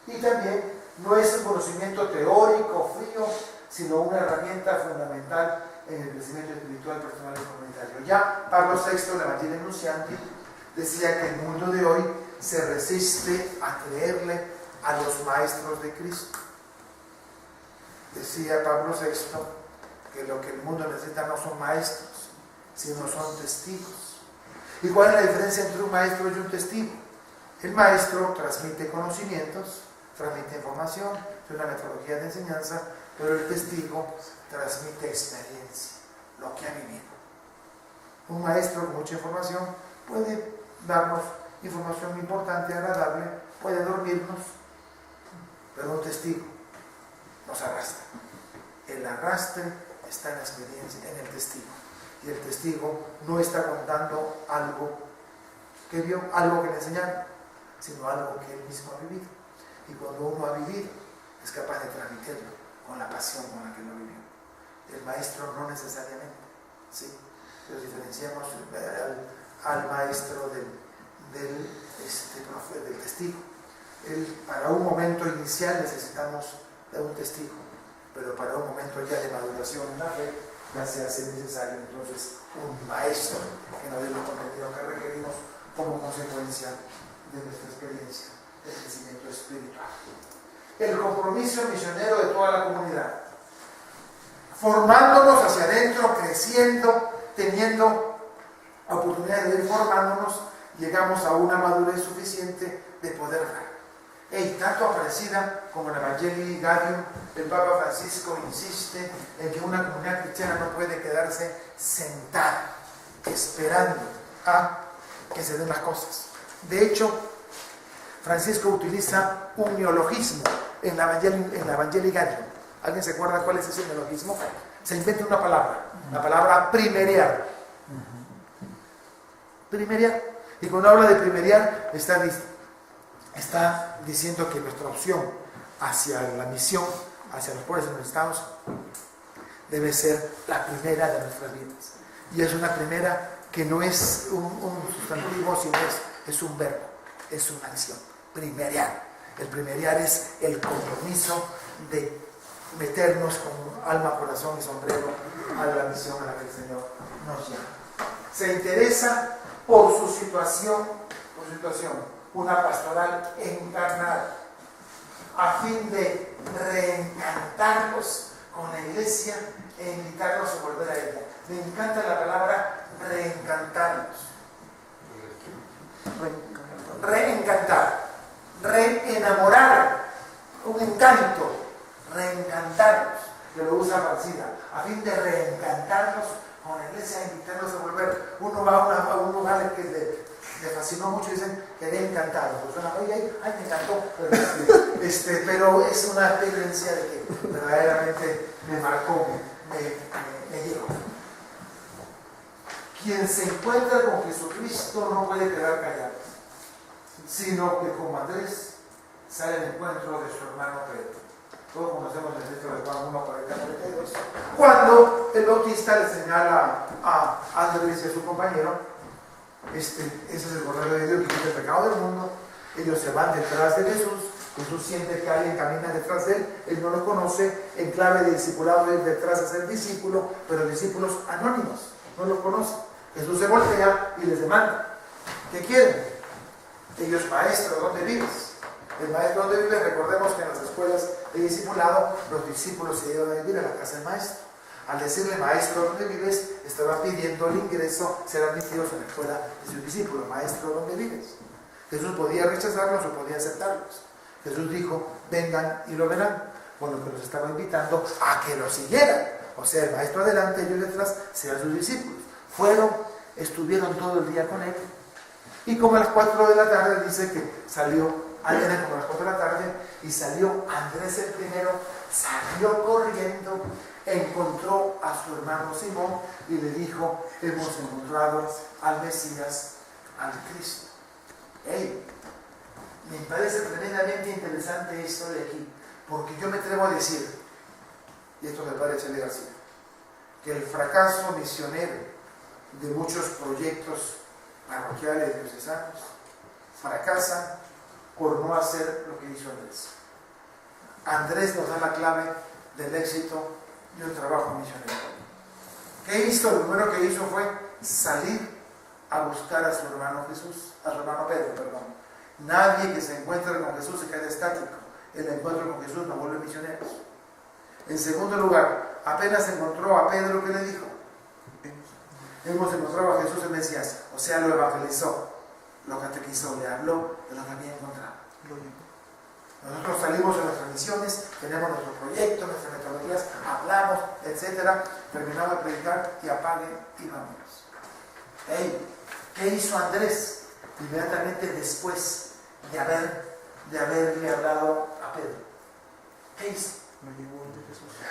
Y también no es un conocimiento teórico, frío, sino una herramienta fundamental en el crecimiento espiritual, personal y comunitario. Ya Pablo VI, el Evangelio Nuntiandi, decía que el mundo de hoy se resiste a creerle a los maestros de Cristo. Decía Pablo VI que lo que el mundo necesita no son maestros, sino son testigos. ¿Y cuál es la diferencia entre un maestro y un testigo? El maestro transmite conocimientos, transmite información, es una metodología de enseñanza, pero el testigo transmite experiencia, lo que ha vivido. Un maestro con mucha información puede darnos información importante, agradable, puede dormirnos, pero un testigo nos arrastra. El arrastre está en la experiencia, en el testigo. Y el testigo no está contando algo que vio, algo que le enseñaron, sino algo que él mismo ha vivido. Y cuando uno ha vivido, es capaz de transmitirlo con la pasión con la que lo vivió. El maestro no necesariamente, ¿sí? Pero diferenciamos al maestro del testigo. Para un momento inicial necesitamos de un testigo, pero para un momento ya de maduración en la fe ya se hace necesario entonces un maestro que nos dé los contenidos que requerimos como consecuencia de nuestra experiencia de crecimiento espiritual. El compromiso misionero de toda la comunidad, formándonos hacia adentro, creciendo, teniendo oportunidad de ir formándonos, llegamos a una madurez suficiente de poder dar. Tanto Aparecida como en el Evangelii Gaudium, el Papa Francisco insiste en que una comunidad cristiana no puede quedarse sentada esperando a que se den las cosas. De hecho, Francisco utiliza un neologismo en la Evangelii Gaudium. ¿Alguien se acuerda cuál es ese neologismo? Se inventa una palabra, la palabra primeriar. Primeriar Y cuando habla de primeriar, está diciendo que nuestra opción hacia la misión, hacia los pobres en los estados, debe ser la primera de nuestras vidas. Y es una primera que no es un sustantivo, sino es un verbo, es una acción. Primeriar. El primeriar es el compromiso de meternos con alma, corazón y sombrero a la misión a la que el Señor nos llama. Se interesa por su situación, una pastoral encarnada, a fin de reencantarlos con la iglesia e invitarlos a volver a ella. Me encanta la palabra reencantarlos. Reencantar, reenamorar, un encanto, reencantarlos, que lo usa Marcina, a fin de reencantarlos con la iglesia e invitarlos a volver. Uno va a un lugar que le fascinó mucho y dicen, quedé encantado. Pues una vez ahí, ay, me encantó, pero es una experiencia de que verdaderamente me marcó, me llegó. Quien se encuentra con Jesucristo no puede quedar callado, sino que como Andrés sale al encuentro de su hermano Pedro. Todos conocemos el texto de Juan 1:40-42, cuando el bautista le señala a Andrés y a su compañero, ese es el Cordero de Dios que quita el pecado del mundo. Ellos se van detrás de Jesús. Jesús siente que alguien camina detrás de él no lo conoce, en clave de discipulado es detrás de ser discípulo, pero discípulos anónimos, no lo conocen. Jesús se voltea y les demanda, ¿qué quieren? Ellos, maestro, ¿dónde vives? El maestro, ¿dónde vive? Recordemos que en las escuelas de discipulado los discípulos se iban a vivir a la casa del maestro. Al decirle, maestro, ¿dónde vives?, estaba pidiendo el ingreso, ser admitidos en la escuela de sus discípulos. Maestro, ¿dónde vives? Jesús podía rechazarlos o podía aceptarlos. Jesús dijo, vengan y lo verán, con lo que los estaba invitando a que lo siguieran. O sea, el maestro adelante, ellos detrás, sean sus discípulos. Fueron, estuvieron todo el día con él. Y como a las 4 de la tarde, dice que salió, eran como a las 4 de la tarde, y salió Andrés el primero, salió corriendo, encontró a su hermano Simón y le dijo, hemos encontrado al Mesías, al Cristo. Hey, me parece tremendamente interesante esto de aquí, porque yo me atrevo a decir, y esto me parece de García, que el fracaso misionero de muchos proyectos parroquiales diocesanos fracasan por no hacer lo que hizo Andrés. Andrés nos da la clave del éxito de un trabajo misionero. ¿Qué hizo? Lo primero que hizo fue salir a buscar a su hermano Jesús, a su hermano Pedro, perdón. Nadie que se encuentre con Jesús se queda estático. El encuentro con Jesús nos vuelve misioneros. En segundo lugar, apenas encontró a Pedro, ¿qué le dijo? Hemos encontrado a Jesús el Mesías, o sea, lo evangelizó, lo catequizó, le habló de lo que había encontrado. Nosotros salimos de nuestras misiones, tenemos nuestro proyecto, nuestras metodologías, hablamos, etc. Terminamos de predicar y apaguen y vámonos. Hey, ¿qué hizo Andrés? Inmediatamente después de haberle hablado a Pedro. ¿Qué hizo?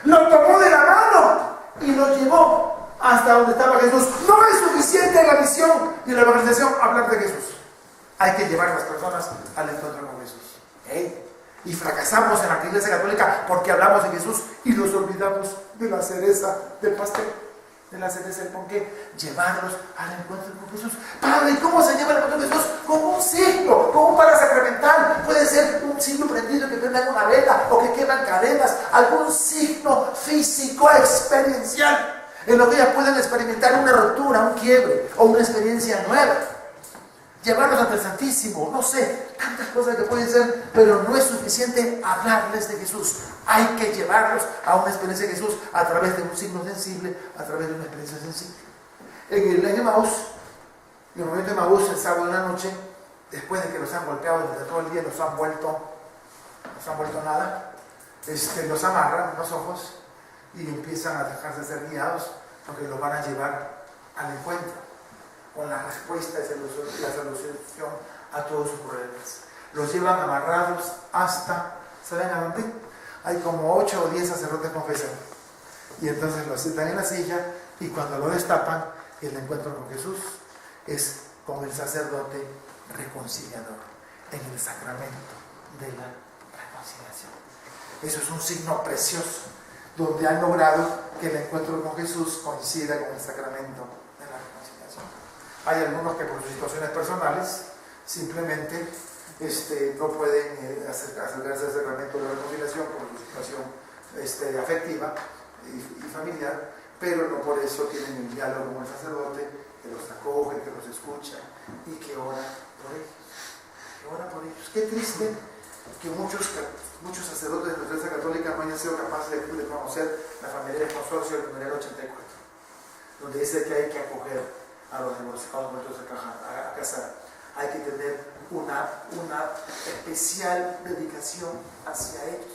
Lo tomó de la mano y lo llevó hasta donde estaba Jesús. No es suficiente la misión y la evangelización hablar de Jesús. Hay que llevar a las personas al encuentro con Jesús. ¿Eh? Y fracasamos en la Iglesia Católica porque hablamos de Jesús y nos olvidamos de la cereza del pastel, de la cereza del ponqué. Llevarlos al encuentro con Jesús. Padre, ¿cómo se lleva al encuentro con Jesús? Con un signo, con un parasacramental. Puede ser un signo prendido que prenda una vela o que queman cadenas, algún signo físico experiencial en lo que ellas pueden experimentar una ruptura, un quiebre o una experiencia nueva. Llevarlos ante el Santísimo, no sé, tantas cosas que pueden ser, pero no es suficiente hablarles de Jesús. Hay que llevarlos a una experiencia de Jesús a través de un signo sensible, a través de una experiencia sensible. En el Emaús, en el momento de Emaús, el sábado de la noche, después de que los han golpeado desde todo el día, los han vuelto nada, los amarran los ojos y empiezan a dejarse ser guiados porque los van a llevar al encuentro con la respuesta y la solución a todos sus problemas. Los llevan amarrados hasta, ¿saben a dónde? Hay como 8 o 10 sacerdotes confesan. Y entonces los sientan en la silla y cuando lo destapan, el encuentro con Jesús es con el sacerdote reconciliador en el sacramento de la reconciliación. Eso es un signo precioso, donde han logrado que el encuentro con Jesús coincida con el sacramento de la reconciliación. Hay algunos que por sus situaciones personales simplemente no pueden acercarse al sacramento de la reconciliación por su situación afectiva y familiar, pero no por eso tienen el diálogo con el sacerdote, que los acoge, que los escucha y que ora por ellos. Qué triste que muchos sacerdotes de la Iglesia Católica no hayan sido capaces de conocer la familia del consorcio del numeral 84, donde dice que hay que acoger a los divorciados vueltos a casar. Hay que tener una especial dedicación hacia ellos,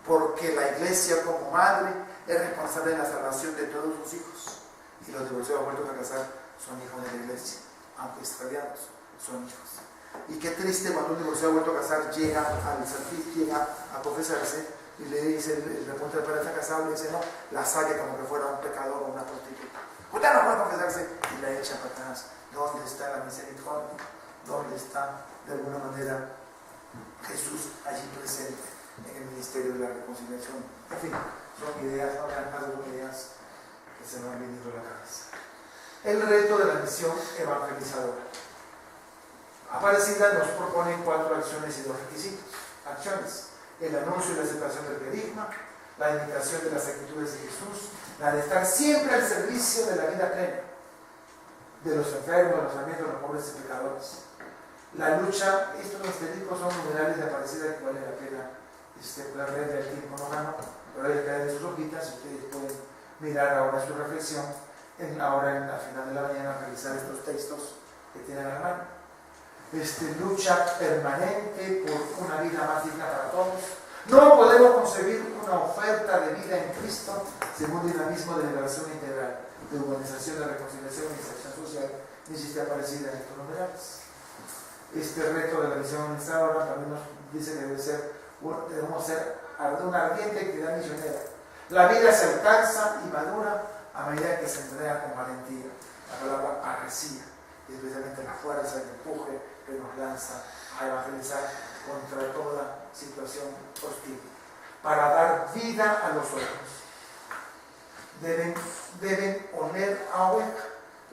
porque la Iglesia como madre es responsable de la salvación de todos sus hijos, y los divorciados vueltos a casar son hijos de la Iglesia, aunque extraviados, son hijos. Y qué triste cuando un divorciado vuelto a casar llega al santísimo, llega a confesarse y le dice el reponte del padre está casado, le dice no, la saque como que fuera un pecador o una prostituta. Usted no puede confesarse y la echa para atrás. ¿Dónde está la misericordia? ¿Dónde está de alguna manera Jesús allí presente en el ministerio de la reconciliación? En fin, son ideas, no vean más de ideas que se me han venido a la cabeza. El reto de la misión evangelizadora. Aparecida nos propone 4 acciones y 2 requisitos. Acciones: el anuncio y la aceptación del querigma, la imitación de las actitudes de Jesús, la de estar siempre al servicio de la vida plena, de los enfermos, de los hambrientos, de los pobres y pecadores. La lucha, estos asteriscos son numerales de Aparecida que vale la pena leer del tiempo romano, pero hay que caer en sus hojitas. Ustedes pueden mirar ahora su reflexión, ahora en la final de la mañana, revisar estos textos que tienen a la mano. Lucha permanente por una vida más digna para todos. No podemos concebir una oferta de vida en Cristo según el dinamismo de liberación integral, de humanización, de reconciliación y inserción social, ni si está Aparecida en estos numerales. Este reto de la misión organizadora también nos dice que debemos ser de una ardiente actividad misionera. La vida se alcanza y madura a medida que se entrega con valentía. La palabra parresía, y especialmente la fuerza, el empuje que nos lanza a evangelizar contra toda situación hostil, para dar vida a los otros. Deben oler a oveja,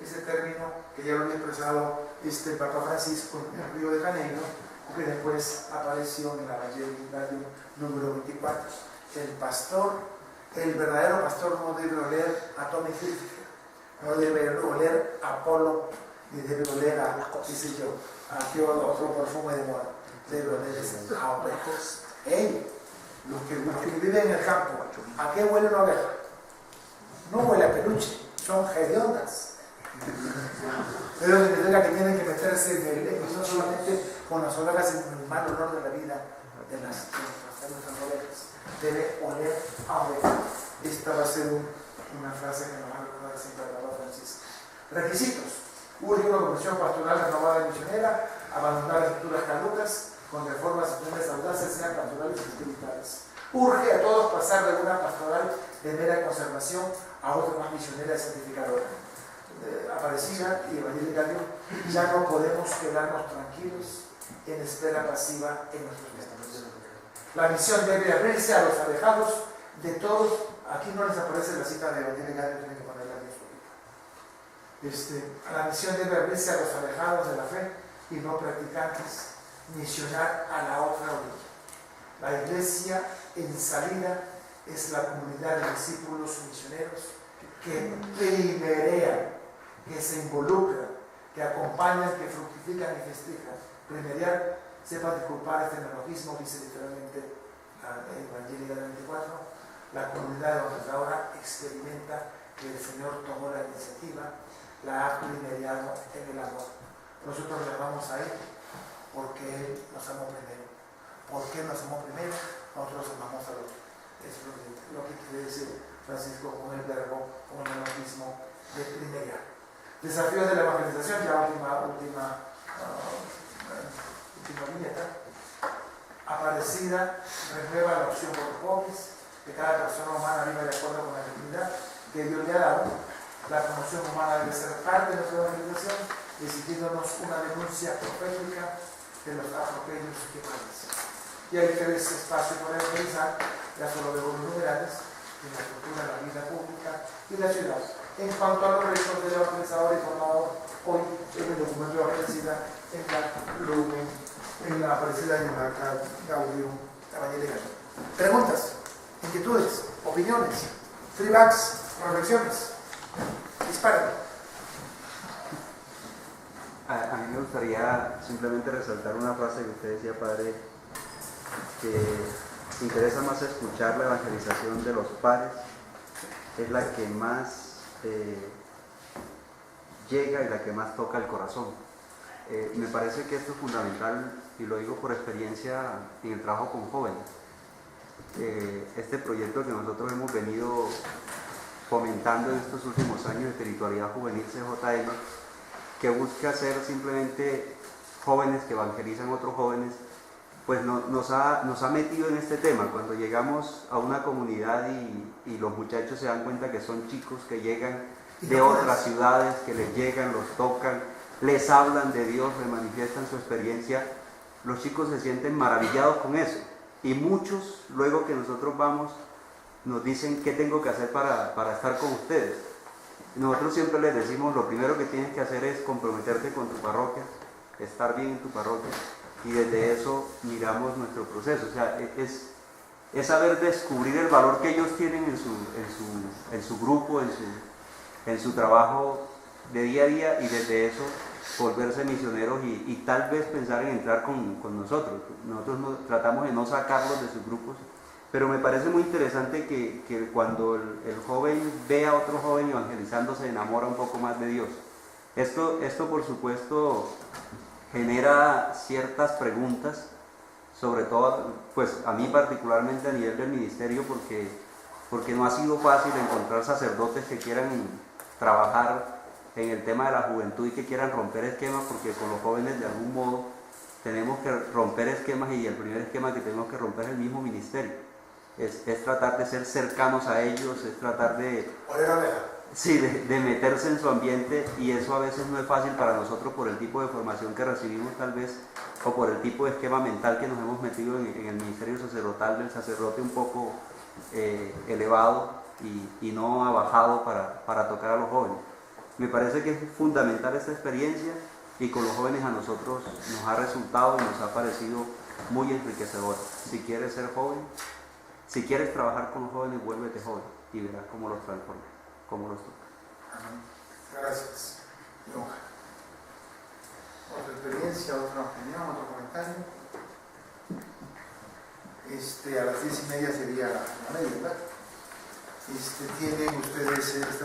ese término que ya lo había expresado el Papa Francisco en Río de Janeiro, que después apareció en la Evangelio número 24. El pastor, el verdadero pastor, no debe oler a Tommy Hilfiger, no debe oler a Apolo, ni debe oler a, a otro perfume de moda. Debe oler a ovejas. Los que viven en el campo, ¿a qué huele una oveja? No huele a peluche, son hediondas. Pero significa que tienen que meterse no solamente con las ovejas, sino en el mal olor de la vida de las ovejas. Debe oler a oveja. Esta va a ser una frase que nos va a recordar siempre el Papa Francisco. Requisitos: urge una comisión pastoral renovada y misionera, abandonar las escrituras caducas con reformas y planes audaces, sean pastorales y espirituales. Urge a todos pasar de una pastoral de mera conservación a otra más misionera y santificadora. Aparecida y evangélica, ya no podemos quedarnos tranquilos en espera pasiva en nuestros testigos. La misión debe abrirse a los alejados de todos. Aquí no les aparece la cita de evangélica, tienen que ponerla en su vida. La misión debe abrirse a los alejados de la fe y no practicantes, misionar a la otra orilla. La iglesia en salida es la comunidad de discípulos misioneros que primerean, que se involucran, que acompañan, que fructifican y festejan. Primerear, sepa disculpar este neologismo, dice literalmente la Evangelio del 24, la comunidad evangelizadora experimenta que el Señor tomó la iniciativa, la ha primereado en el amor. Nosotros le vamos a Él porque Él nos amó primero. ¿Por qué nos amó primero? Nosotros amamos al otro. Eso es lo que quiere decir Francisco con el verbo, con el neologismo de primerear. Desafíos de la evangelización, ya última viñeta. Aparecida renueva la opción por los pobres, que cada persona humana viva de acuerdo con la dignidad que Dios le ha dado. La promoción humana debe ser parte de nuestra evangelización exigiéndonos una denuncia profética de los atropellos que padecen. Y hay tres espacios para realizar, ya solo veo los numerales, en la cultura, la vida pública y la ciudad. En cuanto a los retos del evangelizador informado hoy en el documento de aparecida en la aparecida en la Gaudium Evangelica. Preguntas, inquietudes, opiniones, feedbacks, reflexiones. Disparen. A mí me gustaría simplemente resaltar una frase que usted decía, padre, que interesa más escuchar la evangelización de los padres, es la que más llega y la que más toca el corazón. Me parece que esto es fundamental, y lo digo por experiencia en el trabajo con jóvenes. Este proyecto que nosotros hemos venido fomentando en estos últimos años de Espiritualidad Juvenil CJM, que busca ser simplemente jóvenes que evangelizan a otros jóvenes, pues nos ha metido en este tema. Cuando llegamos a una comunidad y los muchachos se dan cuenta que son chicos que llegan de otras ciudades, que les llegan, los tocan, les hablan de Dios, les manifiestan su experiencia, los chicos se sienten maravillados con eso. Y muchos, luego que nosotros vamos, nos dicen qué tengo que hacer para estar con ustedes. Nosotros siempre les decimos, lo primero que tienes que hacer es comprometerte con tu parroquia, estar bien en tu parroquia, y desde eso miramos nuestro proceso. O sea, es saber descubrir el valor que ellos tienen en su grupo, en su trabajo de día a día, y desde eso volverse misioneros y tal vez pensar en entrar con nosotros. Nosotros tratamos de no sacarlos de sus grupos, pero me parece muy interesante que cuando el joven ve a otro joven evangelizando, se enamora un poco más de Dios. Esto por supuesto genera ciertas preguntas, sobre todo pues a mí particularmente a nivel del ministerio, porque no ha sido fácil encontrar sacerdotes que quieran trabajar en el tema de la juventud y que quieran romper esquemas, porque con los jóvenes de algún modo tenemos que romper esquemas, y el primer esquema que tenemos que romper es el mismo ministerio. Es tratar de ser cercanos a ellos, es tratar de meterse en su ambiente, y eso a veces no es fácil para nosotros por el tipo de formación que recibimos tal vez, o por el tipo de esquema mental que nos hemos metido en el ministerio sacerdotal, del sacerdote un poco elevado y no ha bajado para tocar a los jóvenes. Me parece que es fundamental esta experiencia, y con los jóvenes a nosotros nos ha resultado y nos ha parecido muy enriquecedor. Si quieres ser joven, si quieres trabajar con los jóvenes, vuélvete joven y verás cómo los transforma, cómo los toca. Amén. Gracias. Otra experiencia, otra opinión, otro comentario. A las 10:30 sería la media, ¿verdad? Tienen ustedes esta